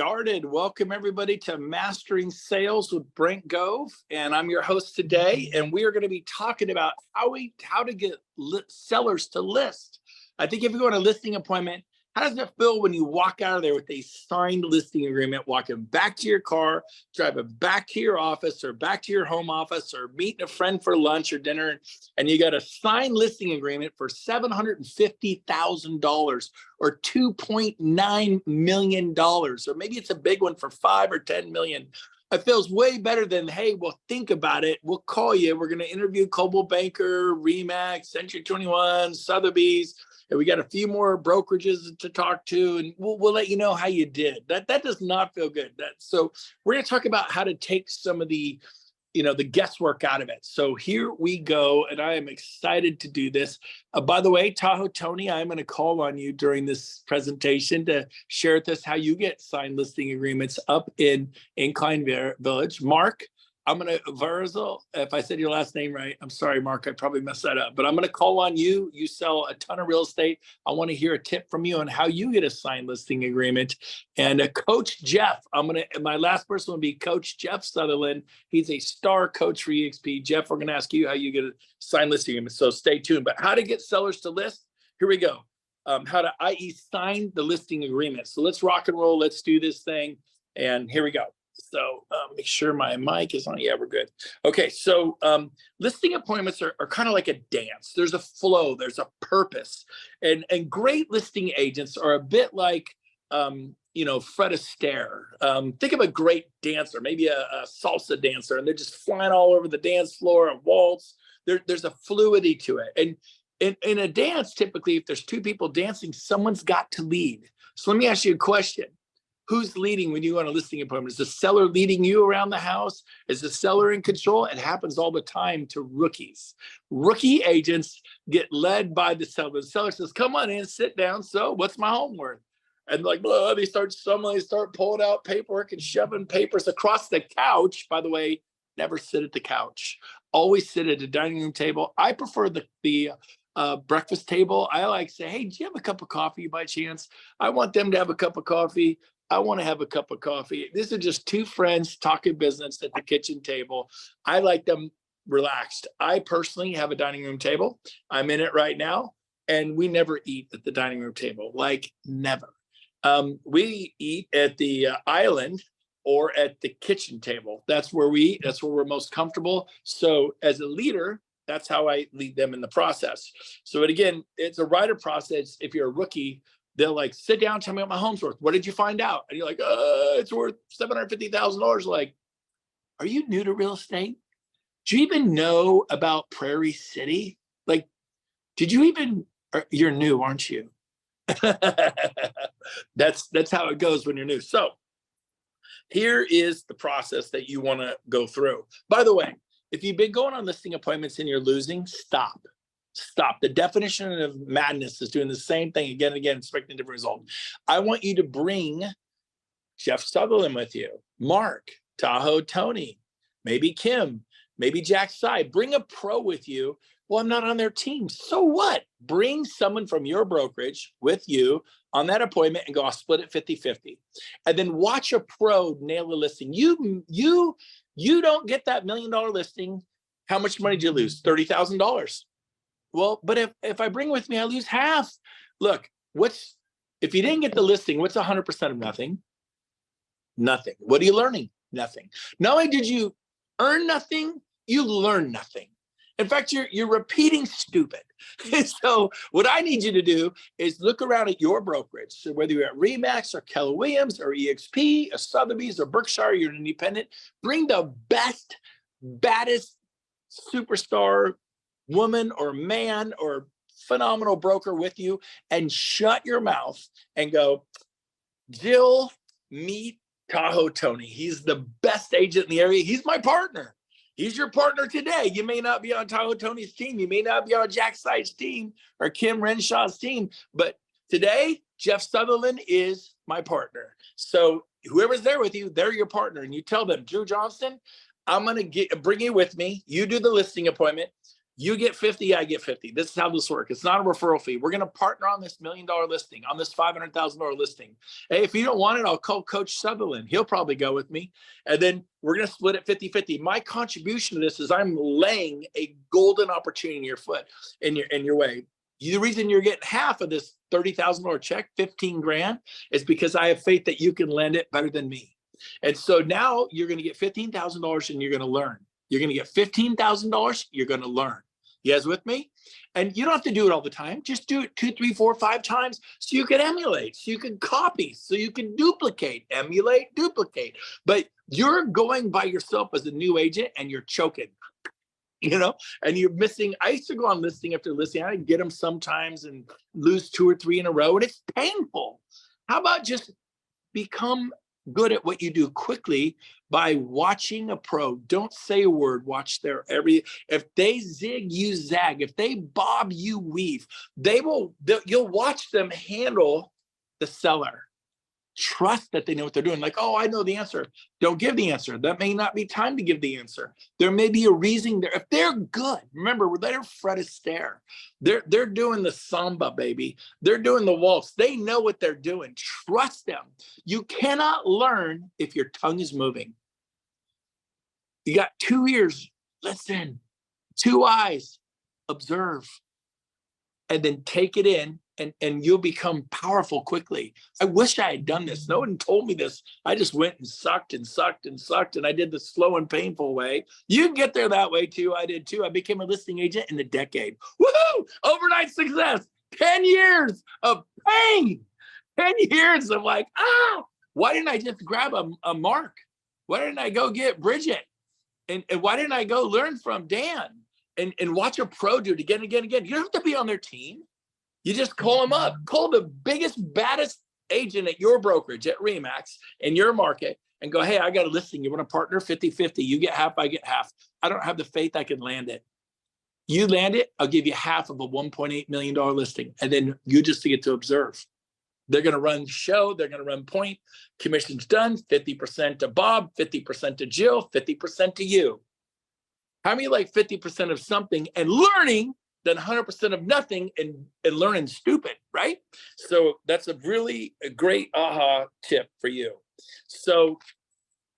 started. Welcome everybody to Mastering Sales with Brent Gove, and I'm your host today. And we are going to be talking about how to get sellers to list. I think if you go on a listing appointment, how does it feel when you walk out of there with a signed listing agreement, walking back to your car, driving back to your office or back to your home office or meeting a friend for lunch or dinner, and you got a signed listing agreement for $750,000 or $2.9 million, or maybe it's a big one for 5 or 10 million. It feels way better than, hey, well, think about it. We'll call you. We're going to interview Coldwell Banker, Remax, Century 21, Sotheby's. And we got a few more brokerages to talk to, and we'll let you know how you did. That does not feel good. So we're going to talk about how to take some of the guesswork out of it. So here we go, and I am excited to do this. By the way, Tahoe Tony, I'm going to call on you during this presentation to share with us how you get signed listing agreements up in Incline Village. Mark, I'm going to, Verzel, if I said your last name right, I'm sorry, Mark, I probably messed that up, but I'm going to call on you. You sell a ton of real estate. I want to hear a tip from you on how you get a signed listing agreement. And Coach Jeff, my last person will be Coach Jeff Sutherland. He's a star coach for EXP. Jeff, we're going to ask you how you get a signed listing agreement. So stay tuned. But how to get sellers to list, here we go. How to, i.e. sign the listing agreement. So let's rock and roll. Let's do this thing. And here we go. So make sure my mic is on. Yeah, we're good. Okay, so listing appointments are kind of like a dance. There's a flow, there's a purpose. And great listing agents are a bit like, Fred Astaire. Think of a great dancer, maybe a salsa dancer, and they're just flying all over the dance floor and waltz. There's a fluidity to it. And in a dance, typically, if there's two people dancing, someone's got to lead. So let me ask you a question. Who's leading when you go on a listing appointment? Is the seller leading you around the house? Is the seller in control? It happens all the time to rookies. Rookie agents get led by the seller. The seller says, come on in, sit down. So what's my home worth? And like, blah, they start pulling out paperwork and shoving papers across the couch. By the way, never sit at the couch. Always sit at a dining room table. I prefer the breakfast table. I like to say, hey, do you have a cup of coffee by chance? I want them to have a cup of coffee. I want to have a cup of coffee. These are just two friends talking business at the kitchen table. I like them relaxed. I personally have a dining room table. I'm in it right now, and we never eat at the dining room table, like never. We eat at the island or at the kitchen table. That's where we eat. That's where we're most comfortable. So as a leader, that's how I lead them in the process. So again, it's a writer process. If you're a rookie, they'll like, sit down, tell me what my home's worth. What did you find out? And you're like, it's worth $750,000. Like, are you new to real estate? Do you even know about Prairie City? Like, you're new, aren't you? That's how it goes when you're new. So here is the process that you want to go through. By the way, if you've been going on listing appointments and you're losing, stop. The definition of madness is doing the same thing again and again, expecting a different result. I want you to bring Jeff Sutherland with you, Mark, Tahoe Tony, maybe Kim, maybe Jack Sy. Bring a pro with you. Well, I'm not on their team. So what? Bring someone from your brokerage with you on that appointment and go, I'll split it 50-50. And then watch a pro nail a listing. You don't get that $1 million listing. How much money did you lose? $30,000. Well, but if I bring with me, I lose half. Look, if you didn't get the listing, what's 100% of nothing? Nothing. What are you learning? Nothing. Not only did you earn nothing, you learn nothing. In fact, you're repeating stupid. So what I need you to do is look around at your brokerage. So whether you're at Remax or Keller Williams or EXP or Sotheby's or Berkshire, you're an independent, bring the best, baddest superstar woman or man or phenomenal broker with you, and shut your mouth and go, Jill, meet Tahoe Tony. He's the best agent in the area. He's my partner. He's your partner today. You may not be on Tahoe Tony's team. You may not be on Jack Sy's team or Kim Renshaw's team, but today, Jeff Sutherland is my partner. So whoever's there with you, they're your partner. And you tell them, Drew Johnston, I'm going to bring you with me. You do the listing appointment. You get 50, I get 50. This is how this works. It's not a referral fee. We're going to partner on this $1 million listing, on this $500,000 listing. Hey, if you don't want it, I'll call Coach Sutherland. He'll probably go with me. And then we're going to split it 50-50. My contribution to this is I'm laying a golden opportunity in your foot, in your way. The reason you're getting half of this $30,000 check, 15 grand, is because I have faith that you can land it better than me. And so now you're going to get $15,000 and you're going to learn. You're going to get $15,000. You're going to learn. You guys with me? And you don't have to do it all the time. Just do it 2, 3, 4, 5 times so you can emulate, so you can copy, so you can duplicate, emulate, duplicate. But you're going by yourself as a new agent and you're choking, and you're missing. I used to go on listing after listing. I get them sometimes and lose 2 or 3 in a row, and it's painful. How about just become good at what you do quickly by watching a pro? Don't say a word. Watch their if they zig, you zag. If they bob, you weave. You'll watch them handle the seller. Trust that they know what they're doing. Like, oh, I know the answer. Don't give the answer. That may not be time to give the answer. There may be a reason there. If they're good, remember, they're Fred Astaire. They're doing the samba, baby. They're doing the waltz. They know what they're doing. Trust them. You cannot learn if your tongue is moving. You got 2 ears, listen. 2 eyes, observe. And then take it in. And you'll become powerful quickly. I wish I had done this. No one told me this. I just went and sucked and sucked and sucked. And I did the slow and painful way. You can get there that way too. I did too. I became a listing agent in a decade. Woohoo! Overnight success. 10 years of pain. 10 years of like, why didn't I just grab a Mark? Why didn't I go get Bridget? And why didn't I go learn from Dan and watch a pro do it again and again and again? You don't have to be on their team. You just call them up. Call the biggest, baddest agent at your brokerage at RE/MAX in your market and go, hey, I got a listing. You want to partner 50-50? You get half, I get half. I don't have the faith I can land it. You land it, I'll give you half of a $1.8 million listing. And then you just get to observe. They're going to run show. They're going to run point. Commission's done. 50% to Bob, 50% to Jill, 50% to you. How many like 50% of something and learning than 100% of nothing and learning stupid, right? So that's a great aha tip for you. So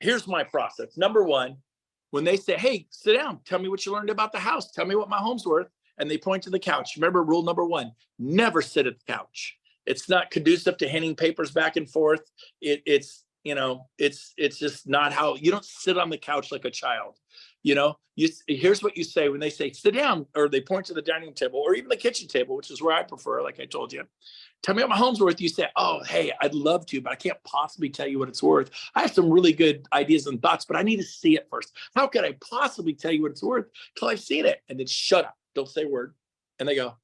here's my process. Number 1, when they say, hey, sit down, tell me what you learned about the house. Tell me what my home's worth. And they point to the couch. Remember rule number 1, never sit at the couch. It's not conducive to handing papers back and forth. It's just not how, you don't sit on the couch like a child. Here's what you say when they say sit down, or they point to the dining table or even the kitchen table, which is where I prefer, like I told you. Tell me what my home's worth. You say, oh, hey, I'd love to, but I can't possibly tell you what it's worth. I have some really good ideas and thoughts, but I need to see it first. How could I possibly tell you what it's worth till I've seen it? And then shut up. Don't say a word. And they go,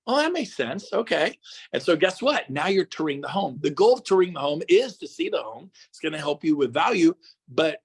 oh, that makes sense. Okay. And so guess what? Now you're touring the home. The goal of touring the home is to see the home. It's going to help you with value, but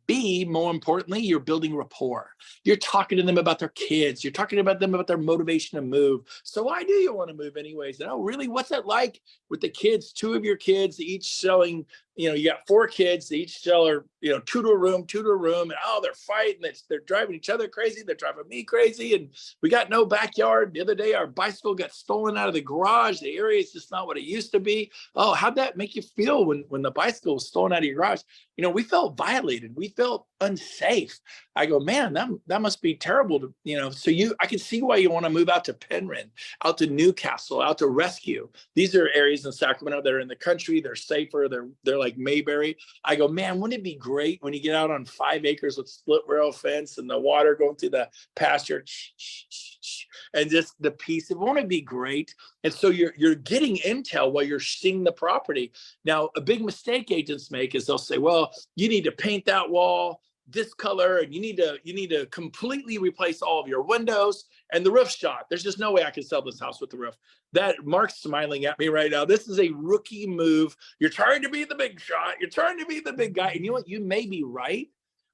B, more importantly, you're building rapport. You're talking to them about their kids. You're talking about them about their motivation to move. So why do you want to move anyways? And, oh, really? What's that like with the kids? 2 of your kids, each selling, you got 4 kids, each seller, 2 to a room. And, oh, they're fighting. They're driving each other crazy. They're driving me crazy. And we got no backyard. The other day, our bicycle got stolen out of the garage. The area is just not what it used to be. Oh, how'd that make you feel when the bicycle was stolen out of your garage? We felt violated. We felt unsafe. I go, man, that must be terrible to, so I can see why you want to move out to Penryn, out to Newcastle, out to Rescue. These are areas in Sacramento that are in the country. They're safer. They're like Mayberry. I go, man, wouldn't it be great when you get out on 5 acres with split rail fence and the water going through the pasture and just the peace? It won't it be great? And so you're getting intel while you're seeing the property. Now, a big mistake agents make is they'll say, well, you need to paint that wall this color, and you need to completely replace all of your windows and the roof shot. There's just no way I can sell this house with the roof. That Mark's smiling at me right now. This is a rookie move. You're trying to be the big shot. You're trying to be the big guy. And you know what? You may be right,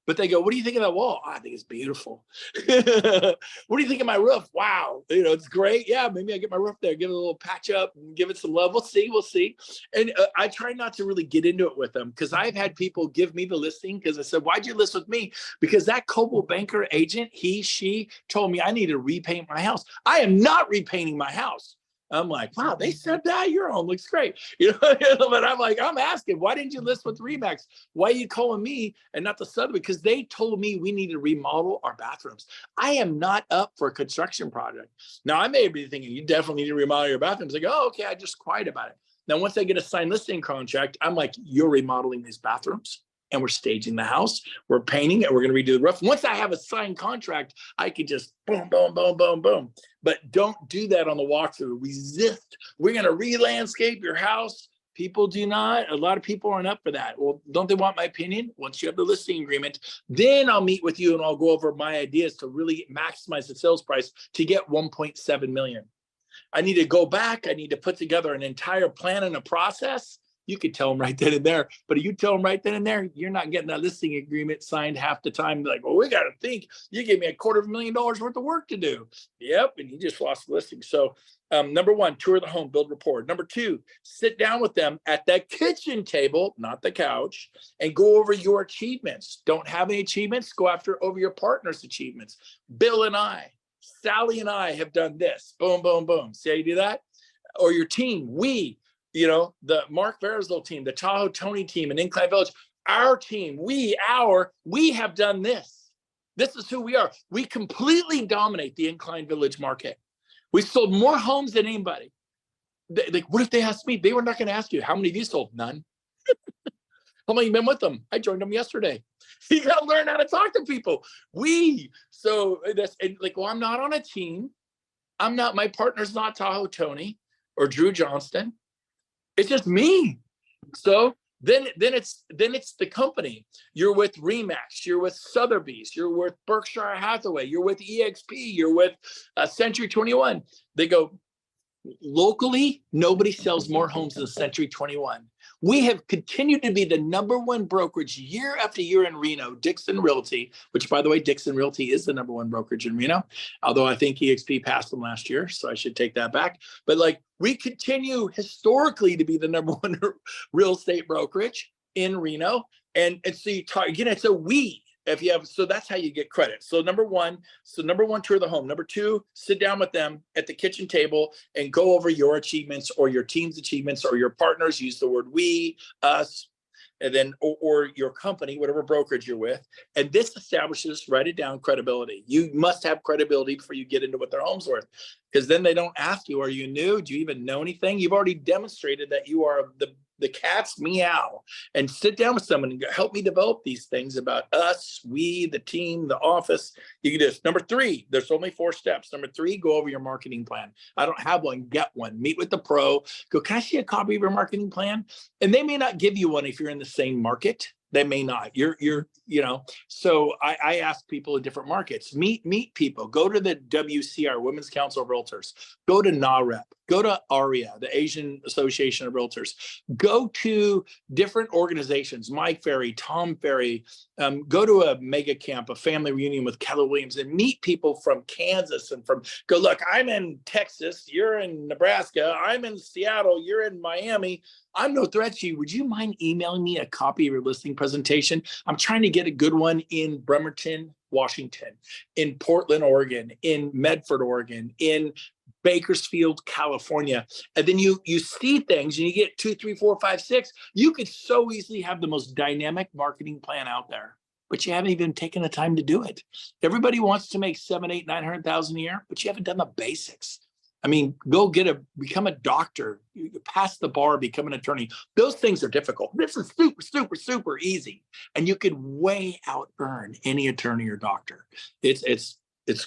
But they go, what do you think of that wall? Oh, I think it's beautiful. What do you think of my roof? Wow. It's great. Yeah, maybe I get my roof there, give it a little patch up, and give it some love. We'll see. We'll see. And I try not to really get into it with them, because I've had people give me the listing because I said, why'd you list with me? Because that Coldwell Banker agent, she told me I need to repaint my house. I am not repainting my house. I'm like, wow, they said that? Your home looks great. But I'm like, I'm asking, why didn't you list with Remax? Why are you calling me and not the Sotheby? Because they told me we need to remodel our bathrooms. I am not up for a construction project. Now, I may be thinking, you definitely need to remodel your bathrooms. Like, oh, okay, I just quiet about it. Now, once I get a signed listing contract, I'm like, you're remodeling these bathrooms, and we're staging the house, we're painting it, we're going to redo the roof. Once I have a signed contract, I can just boom, boom, boom, boom, boom. But don't do that on the walkthrough. Resist. We're going to re-landscape your house. People do not. A lot of people aren't up for that. Well, don't they want my opinion? Once you have the listing agreement, then I'll meet with you and I'll go over my ideas to really maximize the sales price to get 1.7 million. I need to go back. I need to put together an entire plan and a process. You could tell them right then and there, but if you tell them right then and there, you're not getting that listing agreement signed half the time. Like, well, we got to think. You gave me $250,000 worth of work to do. Yep, and you just lost the listing. So, number one, tour the home, build rapport. Number two, sit down with them at that kitchen table, not the couch, and go over your achievements. Don't have any achievements? Go over your partner's achievements. Bill and I, Sally and I have done this. Boom, boom, boom. See how you do that? Or your team, the Mark Verislow team, the Tahoe Tony team in Incline Village, our team, we have done this. This is who we are. We completely dominate the Incline Village market. We sold more homes than anybody. Like, what if they asked me? They were not going to ask you, how many of you sold? None. How many been with them? I joined them yesterday. You got to learn how to talk to people. Well, I'm not on a team. My partner's not Tahoe Tony or Drew Johnston. It's just me. So then it's the company. You're with Remax, you're with Sotheby's, you're with Berkshire Hathaway, you're with EXP, you're with Century 21. They go, locally, nobody sells more homes than Century 21. We have continued to be the number one brokerage year after year in Reno, Dixon Realty, which, by the way, Dixon Realty is the number one brokerage in Reno, although I think EXP passed them last year, so I should take that back. But we continue historically to be the number one real estate brokerage in Reno. And so you talk, it's a we. So that's how you get credit. So number one, tour the home. Number two, sit down with them at the kitchen table and go over your achievements or your team's achievements or your partners. Use the word we, us, and then, or your company, whatever brokerage you're with. And this establishes, write it down, credibility. You must have credibility before you get into what their home's worth. Because then they don't ask you, are you new? Do you even know anything? You've already demonstrated that you are the cat's meow, and sit down with someone and go, help me develop these things about us, we, the team, the office. You can do this. Number three, there's only 4 steps. Number three, go over your marketing plan. I don't have one, get one. Meet with the pro. Go, can I see a copy of your marketing plan? And they may not give you one if you're in the same market. They may not. So I ask people in different markets, meet people, go to the WCR, Women's Council of Realtors, go to NAREP, go to ARIA, the Asian Association of Realtors, go to different organizations, Mike Ferry, Tom Ferry, go to a mega camp, a family reunion with Keller Williams, and meet people from Kansas and go, look, I'm in Texas, you're in Nebraska, I'm in Seattle, you're in Miami. I'm no threat to you. Would you mind emailing me a copy of your listing presentation? I'm trying to get a good one in Bremerton, Washington, in Portland, Oregon, in Medford, Oregon, in Bakersfield, California. And then you see things and you get 2, 3, 4, 5, 6. You could so easily have the most dynamic marketing plan out there, but you haven't even taken the time to do it. Everybody wants to make 7, 8, 900,000 a year, but you haven't done the basics. I mean, become a doctor, pass the bar, become an attorney. Those things are difficult. This is super, super, super easy. And you could way out earn any attorney or doctor. It's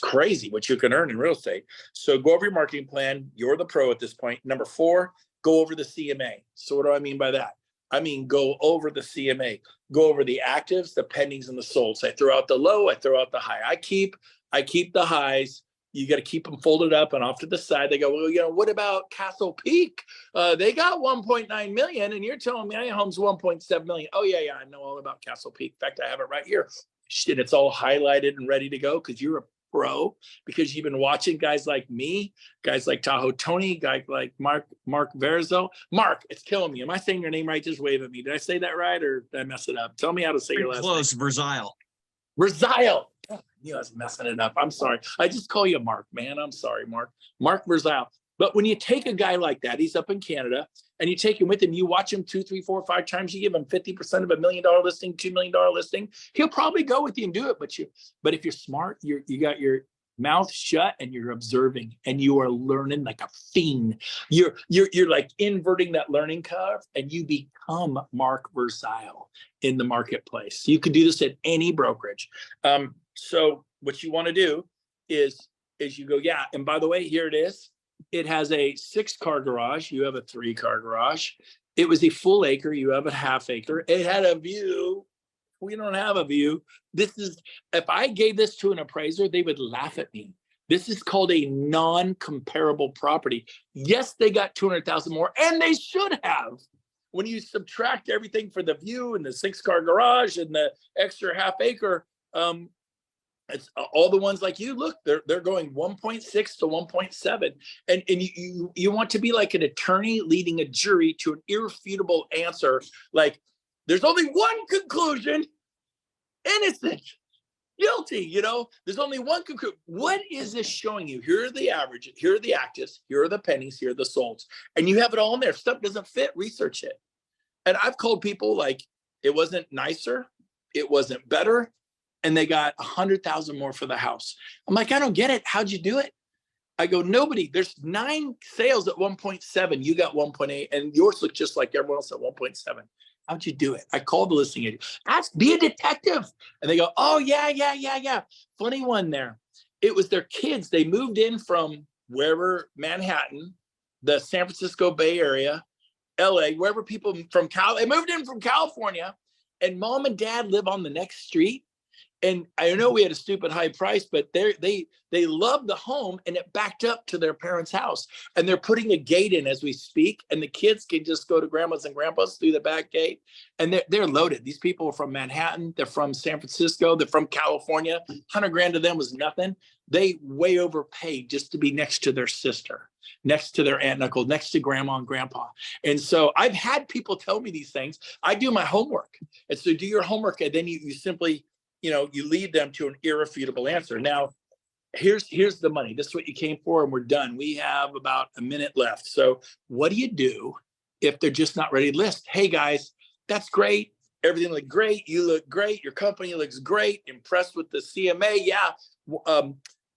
crazy what you can earn in real estate. So go over your marketing plan. You're the pro at this point. Number 4, go over the CMA. So what do I mean by that? I mean, go over the CMA, go over the actives, the pendings, and the solds. I throw out the low, I throw out the high. I keep the highs. You got to keep them folded up and off to the side. They go, well, what about Castle Peak? They got 1.9 million, and you're telling me my home's 1.7 million. Oh, yeah, I know all about Castle Peak. In fact, I have it right here. shit, it's all highlighted and ready to go because you're a pro, because you've been watching guys like me, guys like Tahoe Tony, guys like Mark Verzo. Mark, it's killing me. Am I saying your name right? Just wave at me. Did I say that right or did I mess it up? Tell me how to say your last close, name. Verzile. Verzile. I knew I was messing it up. I'm sorry. I just call you Mark, man. I'm sorry, Mark. Mark Verzile. But when you take a guy like that, he's up in Canada, and you take him with him, you watch him 2, 3, 4, 5 times, you give him 50% of $1 million listing, $2 million listing, he'll probably go with you and do it. But if you're smart, you got your mouth shut and you're observing and you are learning like a fiend. You're like inverting that learning curve and you become Mark Verzile in the marketplace. You can do this at any brokerage. So what you want to do is you go, yeah, and by the way, here it is. It has a 6-car garage. You have a 3-car garage. It was a full acre. You have a half acre. It had a view. We don't have a view. This is, if I gave this to an appraiser, they would laugh at me. This is called a non-comparable property. Yes, they got 200,000 more, and they should have. When you subtract everything for the view and the 6-car garage and the extra half acre, it's all the ones like you look, they're going 1.6 to 1.7. And you want to be like an attorney leading a jury to an irrefutable answer. Like there's only one conclusion, innocent, guilty, there's only one conclusion. What is this showing you? Here are the averages, here are the actives, here are the pennies, here are the solds. And you have it all in there. If stuff doesn't fit, research it. And I've called people like it wasn't nicer, it wasn't better, and they got 100,000 more for the house. I'm like, I don't get it. How'd you do it? I go, nobody. There's 9 sales at 1.7. You got 1.8, and yours look just like everyone else at 1.7. How'd you do it? I called the listing agent. Be a detective. And they go, oh, yeah. Funny one there. It was their kids. They moved in from wherever, Manhattan, the San Francisco Bay Area, LA, wherever people from they moved in from California, and mom and dad live on the next street. And I know we had a stupid high price, but they loved the home, and it backed up to their parents' house. And they're putting a gate in as we speak, and the kids can just go to grandma's and grandpa's through the back gate. And they're loaded. These people are from Manhattan, they're from San Francisco, they're from California. 100 grand to them was nothing. They way overpaid just to be next to their sister, next to their aunt and uncle, next to grandma and grandpa. And so I've had people tell me these things. I do my homework. And so do your homework, and then you simply you lead them to an irrefutable answer. Now, here's the money. This is what you came for, and we're done. We have about a minute left. So what do you do if they're just not ready to list? Hey, guys, that's great. Everything looked great. You look great. Your company looks great. Impressed with the CMA. Yeah.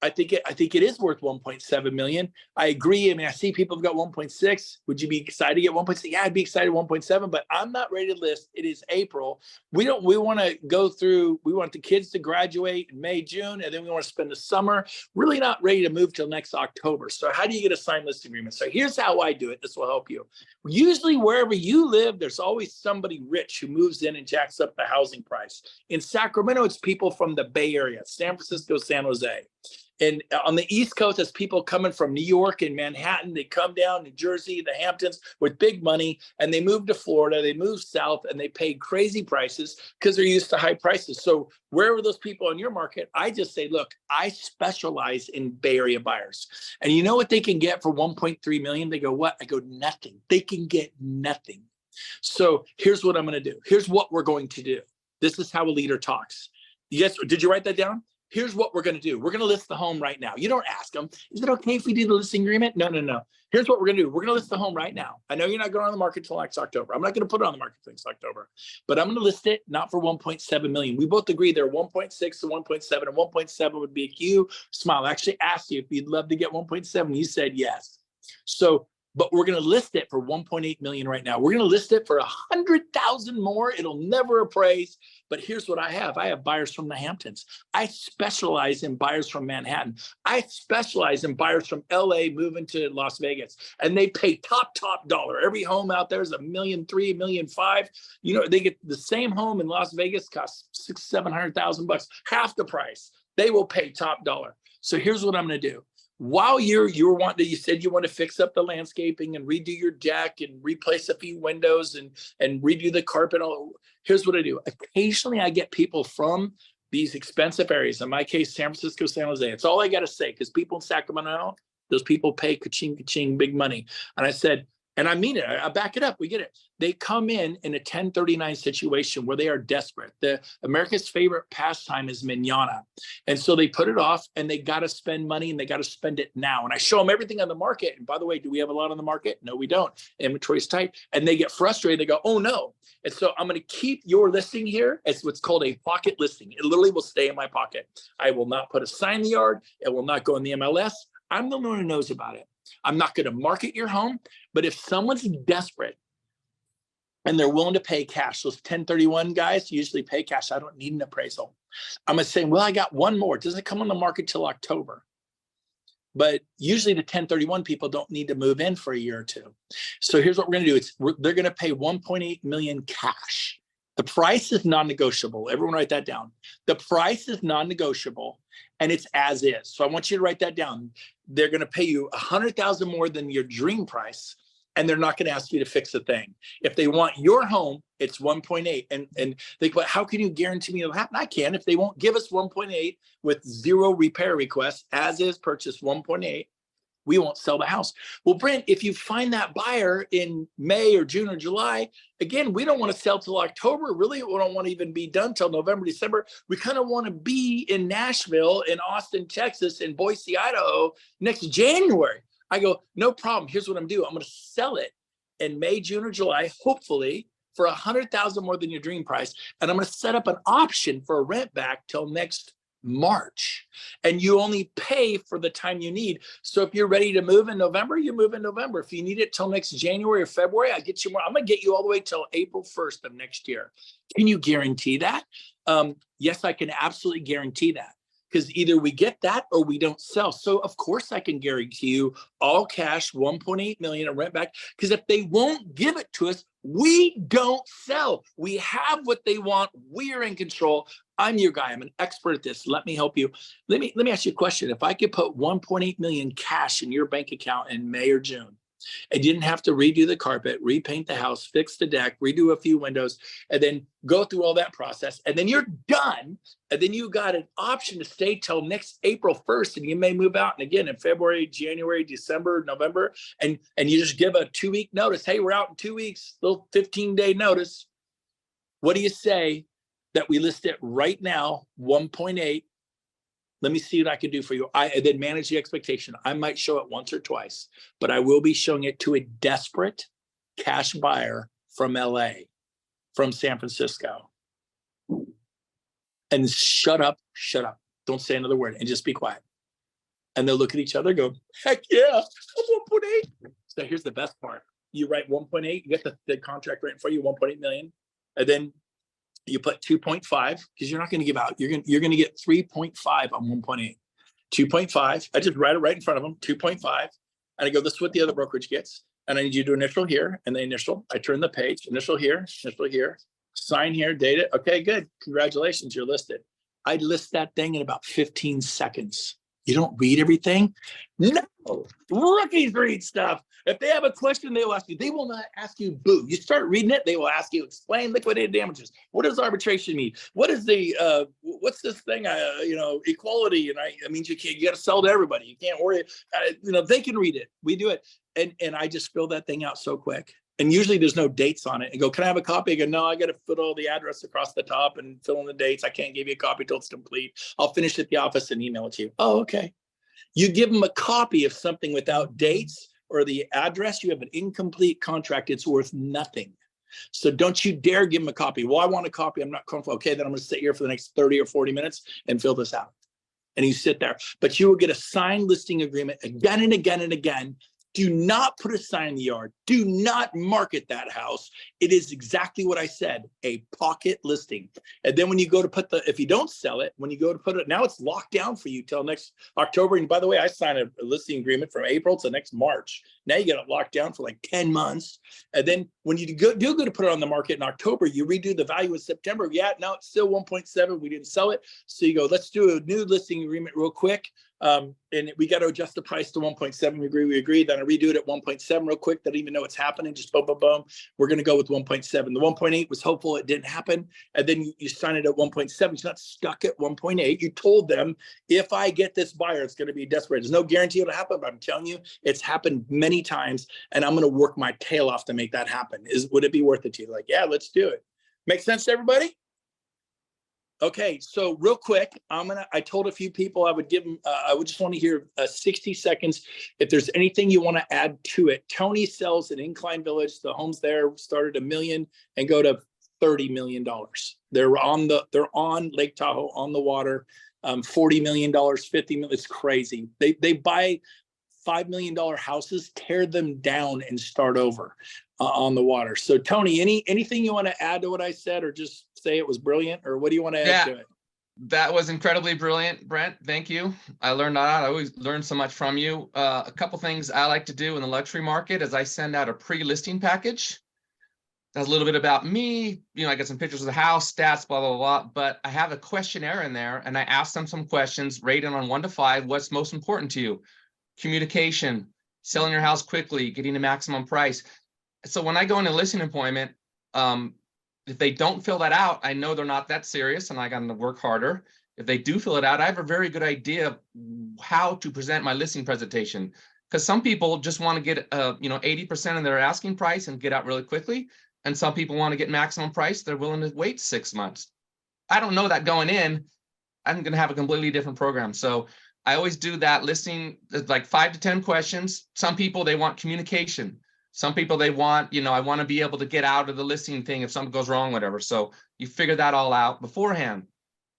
I think it is worth 1.7 million. I agree. I mean, I see people have got 1.6. Would you be excited to get 1.6? Yeah, I'd be excited 1.7, but I'm not ready to list. It is April. We want to go through, we want the kids to graduate in May, June, and then we want to spend the summer. Really not ready to move till next October. So how do you get a signed list agreement? So here's how I do it. This will help you. Usually wherever you live, there's always somebody rich who moves in and jacks up the housing price. In Sacramento, it's people from the Bay Area, San Francisco, San Jose. And on the East Coast, it's people coming from New York and Manhattan. They come down, New Jersey, the Hamptons with big money, and they move to Florida. They move south, and they pay crazy prices because they're used to high prices. So wherever those people in your market, I just say, look, I specialize in Bay Area buyers. And you know what they can get for 1.3 million? They go, what? I go, nothing. They can get nothing. So here's what I'm going to do. Here's what we're going to do. This is how a leader talks. Yes, did you write that down? Here's what we're going to do. We're going to list the home right now. You don't ask them, is it okay if we do the listing agreement? No. Here's what we're going to do. We're going to list the home right now. I know you're not going on the market till next October. I'm not going to put it on the market till next October, but I'm going to list it not for 1.7 million. We both agree they're 1.6 to 1.7, and 1.7 would be a cute smile. I actually asked you if you'd love to get 1.7. You said yes. So, but we're going to list it for 1.8 million right now. We're going to list it for 100,000 more. It'll never appraise. But here's what I have. I have buyers from the Hamptons. I specialize in buyers from Manhattan. I specialize in buyers from LA moving to Las Vegas. And they pay top dollar. Every home out there is $1.3 million, $1.5 million. They get the same home in Las Vegas costs $600,000-$700,000, half the price. They will pay top dollar. So here's what I'm going to do. While you said you want to fix up the landscaping and redo your deck and replace a few windows and redo the carpet. Here's what I do. Occasionally I get people from these expensive areas, in my case, San Francisco, San Jose. It's all I got to say, because people in Sacramento, those people pay ka-ching, ka-ching, big money. And I said, and I mean it, I back it up, we get it. They come in a 1039 situation where they are desperate. The America's favorite pastime is manana. And so they put it off, and they got to spend money, and they got to spend it now. And I show them everything on the market. And by the way, do we have a lot on the market? No, we don't. Inventory is tight. And they get frustrated. They go, oh no. And so I'm going to keep your listing here as what's called a pocket listing. It literally will stay in my pocket. I will not put a sign in the yard. It will not go in the MLS. I'm the one who knows about it. I'm not going to market your home, but if someone's desperate and they're willing to pay cash, those 1031 guys usually pay cash. I don't need an appraisal. I'm going to say, well, I got one more. It doesn't come on the market till October. But usually the 1031 people don't need to move in for a year or two. So here's what we're going to do. They're going to pay 1.8 million cash. The price is non-negotiable. Everyone write that down. The price is non-negotiable, and it's as is. So I want you to write that down. They're going to pay you $100,000 more than your dream price, and they're not going to ask you to fix a thing. If they want your home, it's 1.8. And they go, how can you guarantee me it'll happen? I can. If they won't give us 1.8 with 0 repair requests, as is purchase 1.8, we won't sell the house. Well, Brent, if you find that buyer in May or June or July, again, we don't want to sell till October. Really, we don't want to even be done till November, December. We kind of want to be in Nashville, in Austin, Texas, in Boise, Idaho next January. I go, no problem. Here's what I'm doing. I'm going to sell it in May, June, or July, hopefully for $100,000 more than your dream price. And I'm going to set up an option for a rent back till next March, and you only pay for the time you need. So if you're ready to move in November, you move in November. If you need it till next January or February, I get you more. I'm going to get you all the way till April 1st of next year. Can you guarantee that? Yes, I can absolutely guarantee that, because either we get that or we don't sell. So of course I can guarantee you all cash, 1.8 million of rent back, because if they won't give it to us, we don't sell. We have what they want. We are in control. I'm your guy. I'm an expert at this. Let me help you. Let me ask you a question. If I could put 1.8 million cash in your bank account in May or June, and you didn't have to redo the carpet, repaint the house, fix the deck, redo a few windows, and then go through all that process, and then you're done, and then you got an option to stay till next April 1st, and you may move out, and again, in February, January, December, November, and you just give a 2-week notice. Hey, we're out in 2 weeks, little 15-day notice. What do you say that we list it right now, 1.8? Let me see what I can do for you. And then manage the expectation. I might show it once or twice, but I will be showing it to a desperate cash buyer from LA, from San Francisco. And shut up. Don't say another word and just be quiet. And they'll look at each other and go, heck yeah, 1.8. So here's the best part. You write 1.8, you get the contract right in front of you, 1.8 million. And then you put 2.5, because you're not going to give out. You're going to get 3.5 on 1.8. 2.5. I just write it right in front of them. 2.5. And I go, this is what the other brokerage gets. And I need you to initial here and the initial. I turn the page. Initial here. Sign here. Date it. Okay, good. Congratulations. You're listed. I list that thing in about 15 seconds. You don't read everything? No. Rookies read stuff. If they have a question, they will ask you. They will not ask you boo. You start reading it, they will ask you, explain liquidated damages. What does arbitration mean? What is the what's this thing? Equality. And I mean, you got to sell to everybody. You can't worry. They can read it. We do it. And I just fill that thing out so quick. And usually there's no dates on it. And go, can I have a copy? I go, no, I got to put all the address across the top and fill in the dates. I can't give you a copy till it's complete. I'll finish at the office and email it to you. Oh, okay. You give them a copy of something without dates or the address, you have an incomplete contract. It's worth nothing. So don't you dare give them a copy. Well, I want a copy. I'm not comfortable. Okay, then I'm going to sit here for the next 30 or 40 minutes and fill this out. And you sit there. But you will get a signed listing agreement again and again and again. Do not put a sign in the yard. Do not market that house. It is exactly what I said, a pocket listing. And then when you go to put if you don't sell it, when you go to put it, now it's locked down for you till next October. And by the way, I signed a listing agreement from April to next March. Now you get it locked down for like 10 months. And then when you do go to put it on the market in October, you redo the value in September. Yeah, now it's still 1.7. We didn't sell it. So you go, let's do a new listing agreement real quick. And we got to adjust the price to 1.7. We agreed. Then I redo it at 1.7 real quick. Didn't even know it's happening. Just boom, boom, boom. We're going to go with 1.7. The 1.8 was hopeful it didn't happen. And then you sign it at 1.7. You're not stuck at 1.8. You told them, if I get this buyer, it's going to be desperate. There's no guarantee it'll happen, but I'm telling you, it's happened many times. And I'm going to work my tail off to make that happen. Would it be worth it to you? Like, yeah, let's do it. Make sense to everybody? Okay, so real quick, I told a few people I would give them, I would just want to hear 60 seconds. If there's anything you want to add to it. Tony sells in Incline Village. The homes there started $1 million and go to $30 million. They're on Lake Tahoe on the water, $40 million, $50 million. It's crazy. They buy $5 million houses, tear them down and start over on the water. So Tony, anything you want to add to what I said, or just say it was brilliant, or what do you want to add to it? That was incredibly brilliant, Brent. Thank you. I learned a lot. I always learn so much from you. A couple things I like to do in the luxury market is I send out a pre-listing package. That's a little bit about me. I get some pictures of the house, stats, blah, blah, blah. But I have a questionnaire in there, and I ask them some questions, rated on 1 to 5. What's most important to you? Communication, selling your house quickly, getting a maximum price. So when I go in a listing appointment, if they don't fill that out, I know they're not that serious and I got to work harder. If they do fill it out, I have a very good idea of how to present my listing presentation. Because some people just want to get 80% of their asking price and get out really quickly. And some people want to get maximum price. They're willing to wait 6 months. I don't know that going in. I'm going to have a completely different program. So I always do that listing, like 5 to 10 questions. Some people, they want communication. Some people, they want, I want to be able to get out of the listing thing if something goes wrong, whatever. So you figure that all out beforehand.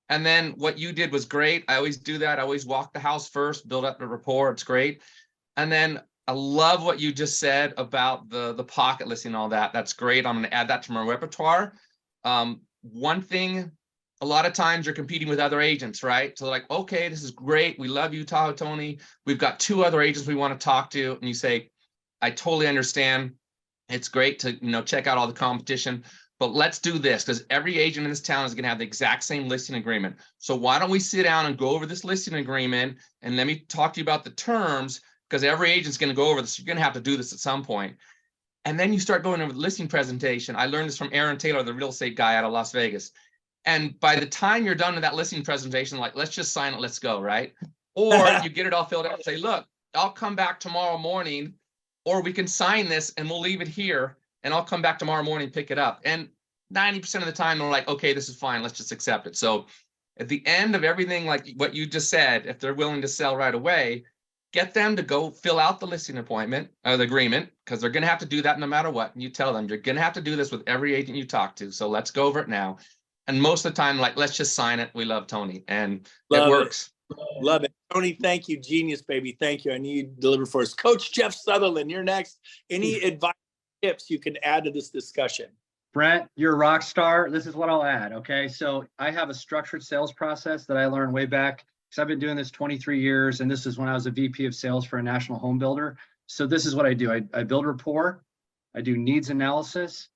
And then what you did was great. I always do that. I always walk the house first, build up the rapport. It's great. And then I love what you just said about the pocket listing and all that. That's great. I'm going to add that to my repertoire. One thing, a lot of times you're competing with other agents, right? So like, okay, this is great. We love you, Tahoe Tony. We've got 2 other agents we want to talk to. And you say, I totally understand. It's great to, check out all the competition, but let's do this, because every agent in this town is going to have the exact same listing agreement. So why don't we sit down and go over this listing agreement, and let me talk to you about the terms, because every agent's going to go over this. You're going to have to do this at some point. And then you start going over the listing presentation. I learned this from Aaron Taylor, the real estate guy out of Las Vegas. And by the time you're done with that listing presentation, like, let's just sign it, let's go, right? Or you get it all filled out and say, look, I'll come back tomorrow morning, or we can sign this and we'll leave it here and I'll come back tomorrow morning and pick it up. And 90% of the time they're like, okay, this is fine. Let's just accept it. So at the end of everything, like what you just said, if they're willing to sell right away, get them to go fill out the listing appointment or the agreement, because they're going to have to do that no matter what. And you tell them, you're going to have to do this with every agent you talk to. So let's go over it now. And most of the time, like, let's just sign it. We love Tony. And it works. Love it. Tony, thank you. Genius, baby. Thank you. I need you to deliver for us. Coach Jeff Sutherland, you're next. Any advice, tips you can add to this discussion? Brent, you're a rock star. This is what I'll add. Okay. So I have a structured sales process that I learned way back, because I've been doing this 23 years. And this is when I was a VP of sales for a national home builder. So this is what I do. I build rapport. I do needs analysis,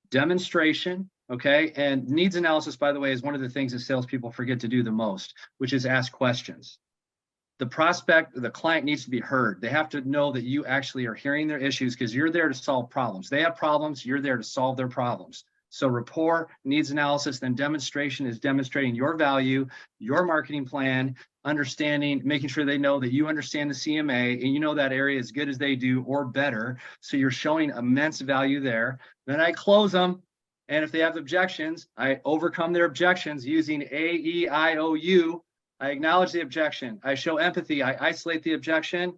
demonstration. Okay. And needs analysis, by the way, is one of the things that salespeople forget to do the most, which is ask questions. The prospect, the client needs to be heard. They have to know that you actually are hearing their issues, because you're there to solve problems. They have problems. You're there to solve their problems. So rapport, needs analysis, then demonstration is demonstrating your value, your marketing plan, understanding, making sure they know that you understand the CMA and you know that area as good as they do or better. So you're showing immense value there. Then I close them. And if they have objections, I overcome their objections using AEIOU. I acknowledge the objection. I show empathy. I isolate the objection.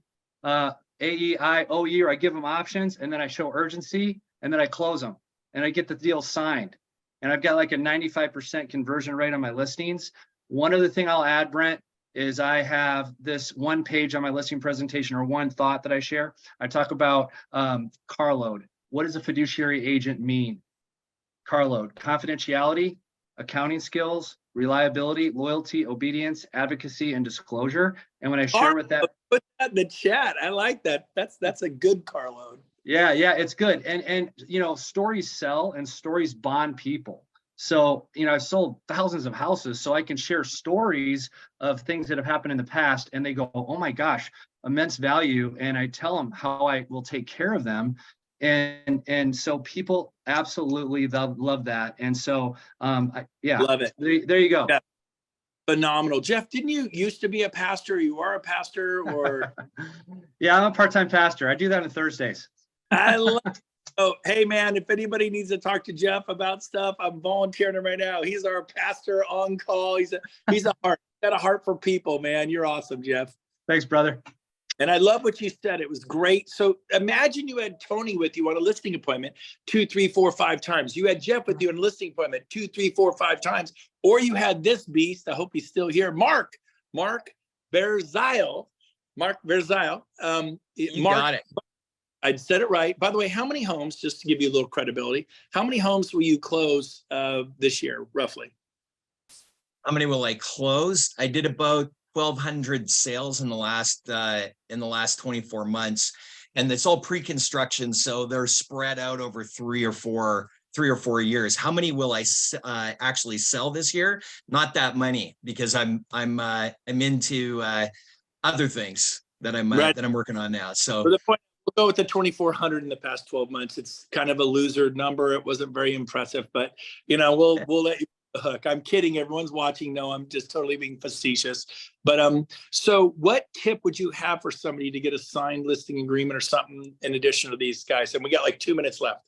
AEIOU, or I give them options, and then I show urgency, and then I close them, and I get the deal signed. And I've got like a 95% conversion rate on my listings. One other thing I'll add, Brent, is I have this one page on my listing presentation, or one thought that I share. I talk about carload. What does a fiduciary agent mean? Carload: confidentiality, accounting skills, reliability, loyalty, obedience, advocacy, and disclosure. And when I share with that, put that in the chat. I like that. That's a good carload. Yeah, it's good. And stories sell and stories bond people. So, I've sold thousands of houses, so I can share stories of things that have happened in the past, and they go, oh my gosh, immense value. And I tell them how I will take care of them. And so people absolutely love that. And so, yeah, Love it. there you go. Yeah. Phenomenal. Jeff, didn't you used to be a pastor? You are a pastor, or? Yeah, I'm a part-time pastor. I do that on Thursdays. I love. Oh, hey man, if anybody needs to talk to Jeff about stuff, I'm volunteering him right now. He's our pastor on call. He's a heart. Got a heart for people, man. You're awesome, Jeff. Thanks, brother. And I love what you said. It was great. So imagine you had Tony with you on a listing appointment 2, 3, 4, 5 times. You had Jeff with you on a listing appointment 2, 3, 4, 5 times. Or you had this beast. I hope he's still here. Mark Berzile. Mark, You got it. I said it right. By the way, how many homes, just to give you a little credibility, how many homes will you close this year, roughly? How many will I close? I did about 1,200 sales in the last 24 months, and it's all pre-construction, so they're spread out over 3 or 4 years. How many will I actually sell this year? Not that many, because I'm into other things that I'm working on now. So for the point, we'll go with the 2,400 in the past 12 months. It's kind of a loser number. It wasn't very impressive, but we'll let you hook. I'm kidding. Everyone's watching. No, I'm just totally being facetious. But so what tip would you have for somebody to get a signed listing agreement or something in addition to these guys? And we got like 2 minutes left.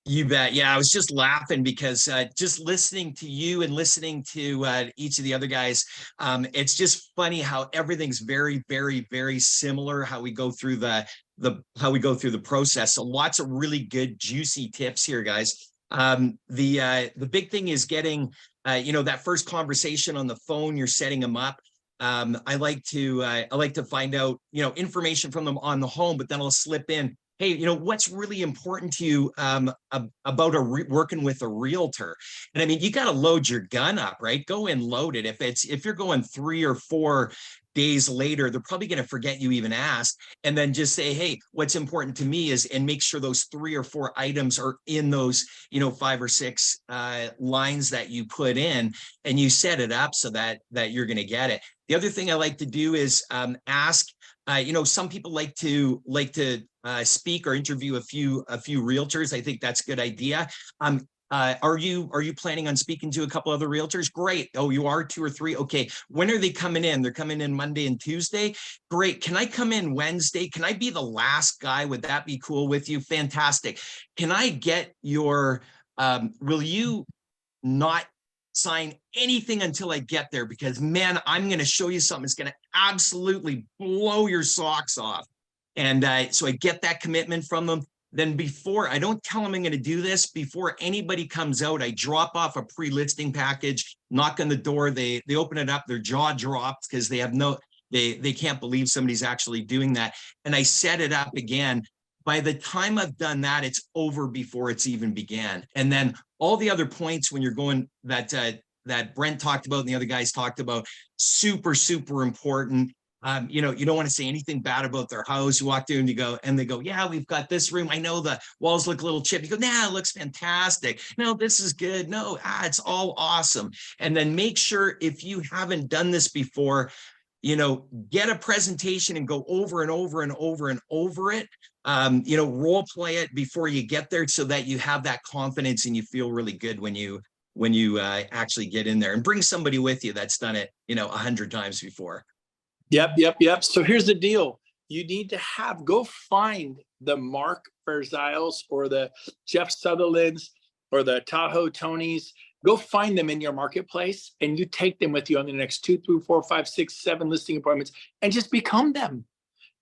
You bet. Yeah, I was just laughing because just listening to you and listening to each of the other guys, it's just funny how everything's very, very, very similar. How we go through the process. So lots of really good, juicy tips here, guys. The big thing is getting that first conversation on the phone. You're setting them up. I like to find out information from them on the home, but then I'll slip in, hey, what's really important to you about working with a realtor? And I mean, you got to load your gun up, right? Go in loaded. If you're going 3 or 4 days later, they're probably going to forget you even asked. And then just say, hey, what's important to me is, and make sure those 3 or 4 items are in those, 5 or 6 lines that you put in, and you set it up so that you're going to get it. The other thing I like to do is ask. Some people like to speak or interview a few realtors. I think that's a good idea. Are you planning on speaking to a couple other realtors? Great. Oh, you are 2 or 3. Okay. When are they coming in? They're coming in Monday and Tuesday. Great. Can I come in Wednesday? Can I be the last guy? Would that be cool with you? Fantastic. Can I get your, will you not sign anything until I get there? Because man, I'm going to show you something that's going to absolutely blow your socks off. And so I get that commitment from them. Then before, I don't tell them I'm going to do this. Before anybody comes out, I drop off a pre-listing package, knock on the door. They open it up, their jaw drops because they have they can't believe somebody's actually doing that. And I set it up again. By the time I've done that, it's over before it's even began. And then all the other points when you're going that Brent talked about and the other guys talked about, super, super important. You don't want to say anything bad about their house. You walk through and they go, yeah, we've got this room. I know the walls look a little chipped. You go, nah, it looks fantastic. No, this is good. No, it's all awesome. And then make sure, if you haven't done this before, get a presentation and go over and over and over and over it. Role play it before you get there so that you have that confidence and you feel really good when you actually get in there, and bring somebody with you that's done it, 100 times before. Yep. So here's the deal. You need to go find the Mark Verziles or the Jeff Sutherlands or the Tahoe Tonys. Go find them in your marketplace, and you take them with you on the next 2, 3, 4, 5, 6, 7 listing appointments, and just become them.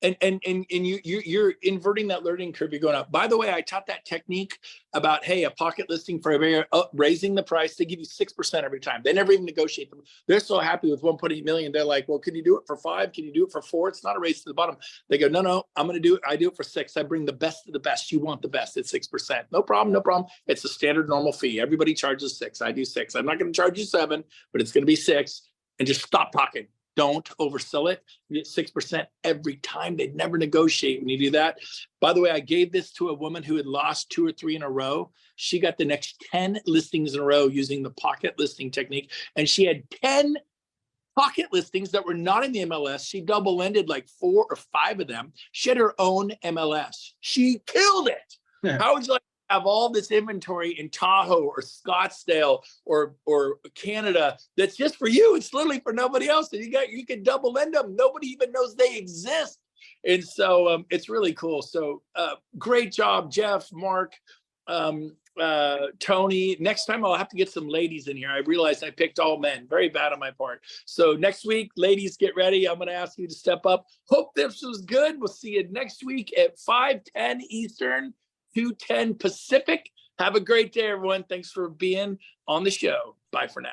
And you're inverting that learning curve. You're going up. By the way, I taught that technique about, hey, a pocket listing for raising the price. They give you 6% every time. They never even negotiate them. They're so happy with 1.8 million. They're like, well, can you do it for 5? Can you do it for 4? It's not a race to the bottom. They go, no, I'm going to do it. I do it for 6. I bring the best of the best. You want the best. It's 6%. No problem. It's a standard normal fee. Everybody charges 6. I do 6. I'm not going to charge you 7, but it's going to be 6. And just stop talking. Don't oversell it. You get 6% every time. They'd never negotiate when you do that. By the way, I gave this to a woman who had lost 2 or 3 in a row. She got the next 10 listings in a row using the pocket listing technique. And she had 10 pocket listings that were not in the MLS. She double ended like 4 or 5 of them. She had her own MLS. She killed it. Yeah. How would you like to have all this inventory in Tahoe or Scottsdale or Canada that's just for you? It's literally for nobody else. And you can double end them. Nobody even knows they exist. And so it's really cool. So great job, Jeff, Mark, Tony. Next time I'll have to get some ladies in here. I realized I picked all men. Very bad on my part. So next week, ladies, get ready. I'm going to ask you to step up. Hope this was good. We'll see you next week at 5:10 Eastern, 2:10 Pacific. Have a great day, everyone. Thanks for being on the show. Bye for now.